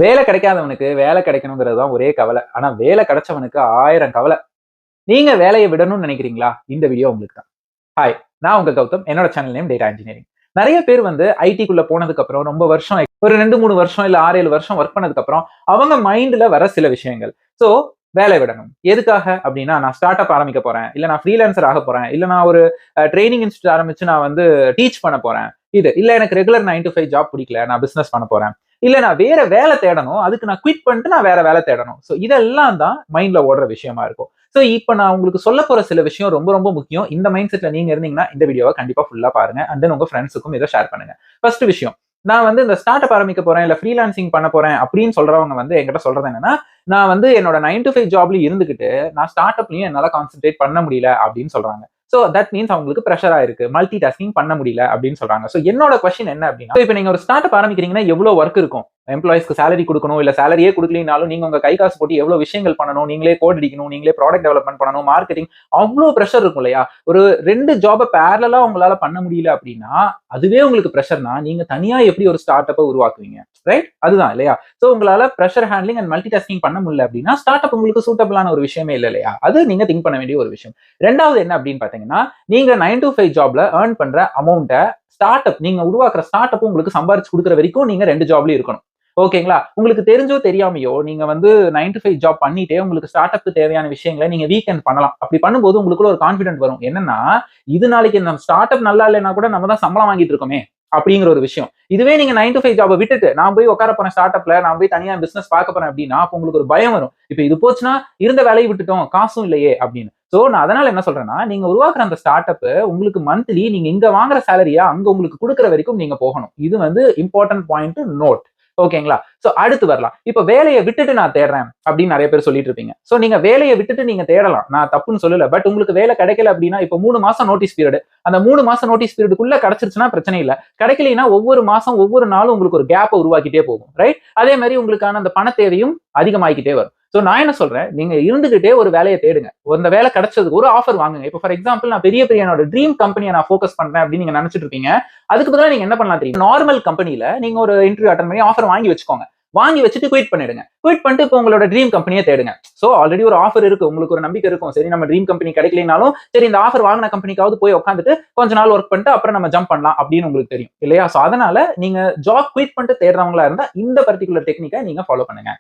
வேலை கிடைக்காதவனுக்கு வேலை கிடைக்கணுங்கிறது தான் ஒரே கவலை. ஆனா வேலை கிடைச்சவனுக்கு 1000 கவலை. நீங்க வேலைய விடணும்னு நினைக்கிறீங்களா? இந்த வீடியோ உங்களுக்கு தான். ஹாய், நான் உங்க கௌதம். என்னோட சேனல் நேம் டேட்டா இன்ஜினியரிங். நெறைய பேர் ஐடிக்குள்ள போனதுக்கு அப்புறம் ரொம்ப வருஷம் ஒரு 2, 3 வருஷம் இல்ல 6, 7 வருஷம் வொர்க் பண்ணதுக்கு அப்புறம் அவங்க மைண்ட்ல வர சில விஷயங்கள். சோ வேலை விடணும். எதுக்காக அப்படின்னா, நான் ஸ்டார்ட் அப் ஆரம்பிக்க போறேன். இல்ல நான் ஃப்ரீலான்சர் ஆக போறேன். இல்ல நான் ஒரு ட்ரெய்னிங் இன்ஸ்டிடியூட் ஆரம்பிச்சு நான் டீச் பண்ண போறேன். இல்ல எனக்கு ரெகுலர் 9 to 5 ஜாப் பிடிக்கல. நான் பிசினஸ் பண்ண போறேன். இல்ல நான் வேற வேலை தேடணும். அதுக்கு நான் குவிட் பண்ணிட்டு நான் வேற வேலை தேடணும். சோ இதெல்லாம் தான் மைண்ட்ல ஓடுற விஷயமா இருக்கும். சோ இப்ப நான் உங்களுக்கு சொல்லப் போற சில விஷயம் ரொம்ப ரொம்ப முக்கியம். இந்த மைண்ட் செட்ல நீங்க இருந்தீங்கன்னா இந்த வீடியோவ கண்டிப்பா ஃபுல்லா பாருங்க. அண்ட் தென் உங்க ஃப்ரெண்ட்ஸுக்கும் இத ஷேர் பண்ணுங்க. ஃபர்ஸ்ட் விஷயம், நான் இந்த ஸ்டார்ட் அப் ஆரம்பிக்க போறேன், இல்ல ஃப்ரீலான்சிங் பண்ண போறேன் அப்படின்னு சொல்றவங்க என்கிட்ட சொல்றது என்னன்னா, நான் என்னோட 9 to 5 ஜாப்ல இருந்துகிட்டு நான் ஸ்டார்ட் அப்லயும் என்னால கான்சென்ட்ரேட் பண்ண முடியல அப்படின்னு சொல்றாங்க. சோ தட் மீன்ஸ் அவங்களுக்கு பிரஷரா இருக்கு. மல்டி டாஸ்கிங் பண்ண முடியல அப்படின்னு சொல்றாங்க. சோ என்னோட கொஸ்டின் என்ன அப்படின்னா, இப்ப நீங்க ஒரு ஸ்டார்ட் அப் ஆரம்பிக்கிறீங்கன்னா எவ்வளவு ஒர்க் இருக்கும்? எம்ப்ளாயிஸ்க்கு சேலரி கொடுக்கணும், இல்ல சேலரியே கொடுக்கலனாலும் நீங்க உங்க கை காசு போட்டு எவ்வளவு விஷயங்கள் பண்ணணும், நீங்களே கோட் அடிக்கணும், நீங்களே ப்ராடக்ட் டெவலப்மெண்ட் பண்ணணும், மார்க்கெட்டிங், அவ்வளவு பிரஷர் இருக்கும் இல்லையா? ஒரு 2 ஜாப பேரலலா உங்களால பண்ண முடியல அப்படின்னா, அதுவே உங்களுக்கு பிரஷர்னா நீங்க தனியா எப்படி ஒரு ஸ்டார்ட் அப்ப உருவாக்குவீங்க? ரைட்? அதுதான் இல்லையா? சோ உங்களால pressure handling and multi tasking பண்ண முடியல அப்படின்னா, ஸ்டார்ட் அப் உங்களுக்கு சூட்டபிளான ஒரு விஷயமே இல்ல இல்லையா? அது நீங்க திங்க் பண்ண வேண்டிய ஒரு விஷயம். 2வது என்ன அப்படின்னு பாத்தீங்கன்னா, நீங்க 9 to 5 ஜாப்ல ஏர்ன் பண்ற அமௌண்ட்ட ஸ்டார்ட் அப் நீங்க உருவாக்குற ஸ்டார்ட் அப் உங்களுக்கு சம்பாரிச்சு கொடுக்குற வரைக்கும் நீங்க 2 ஜாப்லயும் இருக்கணும். ஓகேங்களா? உங்களுக்கு தெரிஞ்சோ தெரியாமையோ நீங்க 9 to 5 ஜாப் பண்ணிட்டே உங்களுக்கு ஸ்டார்ட் அப்க்கு தேவையான விஷயங்கள நீங்க வீக்கெண்ட் பண்ணலாம். அப்படி பண்ணும்போது உங்களுக்குள்ள ஒரு கான்ஃபிடென்ட் வரும். என்னன்னா, இது நாளைக்கு நம்ம ஸ்டார்ட் அப் நல்லா இல்லைன்னா கூட நம்ம தான் சம்பளம் வாங்கிட்டு இருக்கோமே அப்படிங்கிற ஒரு விஷயம். இதுவே நீங்க 9 to 5 ஜாப விட்டுட்டு நான் போய் உட்கார போறேன் ஸ்டார்ட் அப்ல, நான் போய் தனியா பிசினஸ் பார்க்க போறேன் அப்படின்னா, அப்ப உங்களுக்கு ஒரு பயம் வரும். இப்ப இது போச்சுன்னா இருந்த வேலையை விட்டுட்டோம், காசும் இல்லையே அப்படின்னு. சோ நான் அதனால என்ன சொல்றேன்னா, நீங்க உருவாக்குற அந்த ஸ்டார்ட் அப் உங்களுக்கு மந்த்லி நீங்க இங்க வாங்குற சேலரியா அங்க உங்களுக்கு குடுக்குற வரைக்கும் நீங்க போகணும். இது இம்பார்ட்டன்ட் பாயிண்ட் டு நோட். ஓகேங்களா? சோ அடுத்து வரலாம். இப்ப வேலைய விட்டுட்டு நான் தேடுறேன் அப்படின்னு நிறைய பேர் சொல்லிட்டு இருப்பீங்க. சோ நீங்க வேலைய விட்டுட்டு நீங்க தேடலாம். நான் தப்புன்னு சொல்லல. பட் உங்களுக்கு வேலை கிடைக்கல அப்படின்னா, இப்ப 3 மாசம் நோட்டீஸ் பீரியட். அந்த 3 மாசம் நோட்டீஸ் பீரியடுக்குள்ள கிடைச்சிருச்சுன்னா பிரச்சனை இல்ல. கிடைக்கலைன்னா ஒவ்வொரு மாசம் ஒவ்வொரு நாளும் உங்களுக்கு ஒரு கேப்ப உருவாக்கிட்டே போகும். ரைட்? அதே மாதிரி உங்களுக்கான அந்த பண தேவையும் அதிகமாகிக்கிட்டே வரும். சோ நான் என்ன சொல்றேன், நீங்க இருந்துகிட்டே ஒரு வேலையை தேடுங்க. அந்த வேலை கிடைச்சதுக்கு ஒரு ஆஃபர் வாங்குங்க. இப்ப ஃபார் எக்ஸாம்பிள் நான் பெரிய என்னோட ட்ரீம் கம்பெனியை நான் ஃபோக்கஸ் பண்றேன் அப்படின்னு நீங்க நினைச்சிட்டு இருப்பீங்க. அதுக்கு பதிலா நீங்க என்ன பண்ணலாம் தெரியும்? நார்மல் கம்பெனில நீங்க ஒரு இன்டர்வியூ அட்டெண்ட் பண்ணி ஆஃபர் வாங்கி வச்சுக்கோங்க. வாங்கி வச்சுட்டு குயிட் பண்ணிடுங்க. குயிட் பண்ணிட்டு இப்போ உங்களோட ட்ரீம் கம்பெனியை தேடுங்க. சோ ஆல்ரெடி ஒரு ஆஃபர் இருக்கு. உங்களுக்கு ஒரு நம்பிக்கை இருக்கும். சரி நம்ம ட்ரீம் கம்பெனி கிடைக்கலனாலும் சரி இந்த ஆஃபர் வாங்கின கம்பெனிக்காவது போய் உட்காந்துட்டு கொஞ்ச நாள் ஒர்க் பண்ணிட்டு அப்புறம் நம்ம ஜம்ப் பண்ணலாம் அப்படின்னு உங்களுக்கு தெரியும் இல்லையா? சோ அதனால நீங்க ஜாப் குயிட் பண்ணிட்டு தேடுறவங்களா இருந்தா இந்த பர்டிகுலர் டெக்னிக்கை நீங்க ஃபாலோ பண்ணுங்க.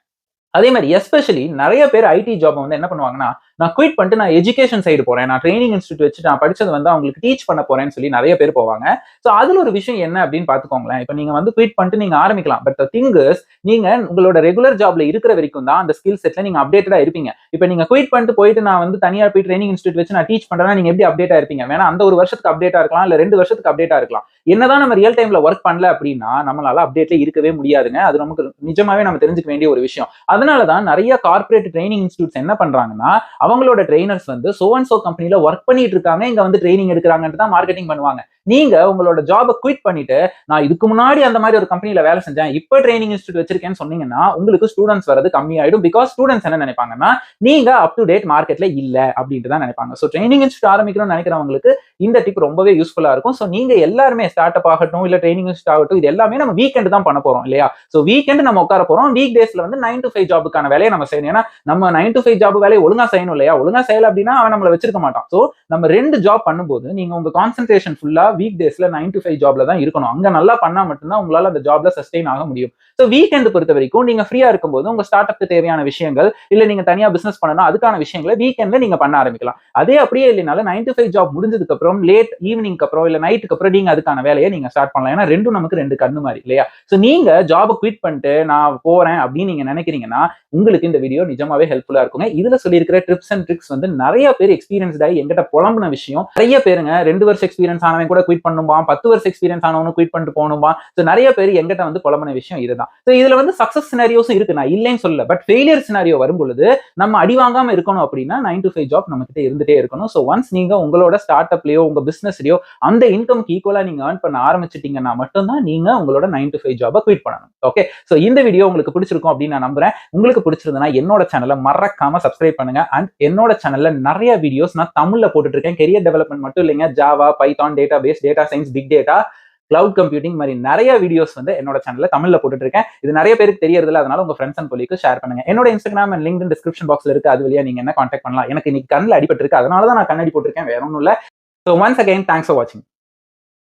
அதே மாதிரி எஸ்பெஷலி நிறைய பேர் ஐடி ஜாப் என்ன பண்ணுவாங்கன்னா, நான் குயிட் பண்ணிட்டு நான் எஜுகேஷன் சைடு போறேன், நான் ட்ரைனிங் இன்ஸ்டியூட் வச்சு நான் படிச்சது அவங்களுக்கு டீச் பண்ண போறேன்னு சொல்லி நிறைய பேர் போவாங்க. சோ அதுல ஒரு விஷயம் என்ன அப்படின்னு பாத்துக்கோங்களேன். இப்ப நீங்க குயிட் பண்ணிட்டு நீங்க ஆரம்பிக்கலாம். பட் தி திங் இஸ், நீங்க உங்களோட ரெகுலர் ஜாப்ல இருக்கிற வரைக்கும் தான் அந்த ஸ்கில் செட்ல நீங்க அப்டேட்டடா இருப்பீங்க. இப்ப நீங்க குயிட் பண்ணிட்டு போயிட்டு நான் தனியா போய் ட்ரைனிங் இன்ஸ்டியூட் வச்சு நான் டீச் பண்றேன்னா நீங்க எப்படி அப்டேட்டா இருப்பீங்க? வேணா அந்த ஒரு வருஷத்துக்கு அப்டேட்டா இருக்கலாம், இல்ல 2 வருஷத்துக்கு அப்டேட்டா இருக்கலாம். என்னதான் நம்ம ரியல் டைம்ல ஒர்க் பண்ணல அப்படின்னா நம்மளால அப்டேட்ல இருக்கவே முடியாதுங்க. அது நமக்கு நிஜமாவே நம்ம தெரிஞ்சுக்க வேண்டிய ஒரு விஷயம். அதனாலதான் நிறைய கார்ப்பரேட் ட்ரைனிங் இன்ஸ்டியூட்ஸ் என்ன பண்றாங்கன்னா, அவங்களோட ட்ரெயினர்ஸ் சோ அண்ட் சோ கம்பெனில ஒர்க் பண்ணிட்டு இருக்காங்க, இங்க ட்ரைனிங் எடுக்கிறாங்கன்னு தான் மார்க்கெட்டிங் பண்ணுவாங்க. நீங்க உங்களோட ஜாப குயிட் பண்ணிட்டு நான் இதுக்கு முன்னாடி அந்த மாதிரி ஒரு கம்பெனில வேலை செஞ்சேன், இப்ப ட்ரைனிங் இன்ஸ்டியூட் வச்சிருக்கேன்னு சொன்னீங்கன்னா உங்களுக்கு ஸ்டூடெண்ட்ஸ் வரது கம்மியாயிடும். பிகாஸ் ஸ்டூடெண்ட்ஸ் என்ன நினைப்பாங்கன்னா, நீங்க அப் டு டேட் மார்க்கெட்ல இல்ல அப்படின்ட்டு தான் நினைப்பாங்க. சோ ட்ரைனிங் இன்ஸ்டியூட் ஆரம்பிக்கணும்னு நினைக்கிறவங்களுக்கு இந்த டிப் ரொம்பவே யூஸ்ஃபுல்லா இருக்கும். சோ நீங்க எல்லாருமே ஸ்டார்ட் அப் ஆகட்டும், இல்ல ட்ரைனிங் இன்ஸ்டியூட் ஆகட்டும், இது எல்லாமே நம்ம வீக்கெண்ட் தான் பண்ண போறோம் இல்லையா? சோ வீக்கெண்ட் நம்ம உட்கார போறோம். வீக் டேஸ்ல 9 to 5 ஜாபுக்கான வேலையை நம்ம செய்யணும். ஏன்னா நம்ம 9 to 5 ஜாப் வேலையை ஒழுங்கா செய்யணும் இல்லையா? ஒழுங்கா செய்யல அப்படின்னா அவன் நம்மள வச்சிருக்க மாட்டான். சோ நம்ம 2 ஜாப் பண்ணும்போது நீங்க உங்க கான்சென்ட்ரேஷன் ஃபுல்லா வீக் டேஸ்ல 9 to 5 ஜாப்ல தான் இருக்கணும். அங்க நல்லா பண்ணா மட்டும்தான் உங்களால அந்த ஜாப்ல சஸ்டெயின் ஆக முடியும். சோ வீக்கெண்ட் பொறுத்த வரைக்கும் நீங்க ஃப்ரீயா இருக்கும்போது உங்க ஸ்டார்ட் அப்க்கு தேவையான விஷயங்கள், இல்ல நீங்க தனியா பிசினஸ் பண்ணணும் அதுக்கான விஷயங்களை வீக்கெண்ட்ல நீங்க பண்ண ஆரம்பிக்கலாம். அதே அப்படியே இல்லைனாலும் 9 to 5 ஜாப் முடிஞ்சதுக்கு அப்புறம் லேட் ஈவினிங்க்கு அப்புறம் இல்ல நைட்டுக்கு அப்புறம் நீங்க அதுக்கான வேலையை நீங்க ஸ்டார்ட் பண்ணலாம். ஏன்னா ரெண்டும் நமக்கு 2 கண்ணு மாதிரி இல்லையா? சோ நீங்க ஜாப் குவிட் பண்ணிட்டு நான் போறேன் அப்படின்னு நீங்க நினைக்கிறீங்கன்னா உங்களுக்கு இந்த வீடியோ நிஜமாவே ஹெல்ப்ஃபுல்லா இருக்குங்க. இதுல சொல்லியிருக்கிற டிப்ஸ் அண்ட் ட்ரிக்ஸ் நிறைய பேர் எக்ஸ்பீரியன்ஸ்ட் ஆகி எங்கிட்ட புலம்புன விஷயம். நிறைய பேருங்க 2 வருஷம் எக்ஸ்பீரியன்ஸ் ஆனவன் கூட குவிட் பண்ணும்பா, 10 வருஷம் எக்ஸ்பீரியன்ஸ் ஆனவனும் குவிட் பண்ணிட்டு போகணும்பா. சோ நிறைய பேர் எங்கிட்ட புலம்புன விஷயம் இதுதான். சோ இதுல சக்சஸ் சினாரியோஸும் இருக்கு, நான் இல்லைன்னு சொல்லல. பட் ஃபெயிலியர் சினாரியோ வரும்பொழுது நம்ம அடி வாங்காம இருக்கணும் அப்படின்னா 9 to 5 ஜாப் நம்ம கிட்ட இருந்துட்டே இருக்கணும். சோ ஒன்ஸ் நீங்க உங்களோட ஸ்டார்ட் அப்லயோ உங்க பிசினஸ்லயோ அந்த இன்கம்க்கு ஈக்குவலா நீங்க ஏர்ன் பண்ண ஆரம்பிச்சிட்டீங்கன்னா மட்டும்தான் நீங்க உங்களோட 9 to 5 ஜாப குவிட் பண்ணணும். ஓகே, சோ இந்த வீடியோ உங்களுக்கு பிடிச்சிருக்கும் அப்படின்னு நான் நம்புறேன். உங்களுக்கு பிடிச்சிருந்தா என்னோட சேனலை மறக்காம சப்ஸ்கிரைப் பண்ணுங்க. அண்ட் என்னோட சேனல்ல நிறைய வீடியோஸ் நான் தமிழ்ல போட்டுட்டு இருக்கேன். கெரியர் டெவலப்மெண்ட் மட்டும் இல்லைங்க, Java, Python, database, data science, big data, cloud computing மாதிரி நிறைய வீடியோஸ் வந்து என்னோட சேனல்ல தமிழ்ல போட்டுட்டு இருக்கேன். இது நிறைய பேருக்கு தெரியறதில்ல, அதனால உங்க ஃப்ரெண்ட்ஸ் அண்ட் கொலீக்கு ஷேர் பண்ணுங்க. என்னோட இன்ஸ்டாகிராம் அண்ட் லிங்க்டின் டிஸ்கிரிப்ஷன் பாக்ஸ்ல இருக்கு, அது வழியா நீங்க என்ன கான்டாக்ட் பண்ணலாம். எனக்கு இன்னைக்கு கண்ணில் அடிபட்டு இருக்கு, அதனால தான் நான் கண்ணாடி போட்டிருக்கேன், வேற ஒன்றும் இல்லை. So once again thanks for வாட்சிங்.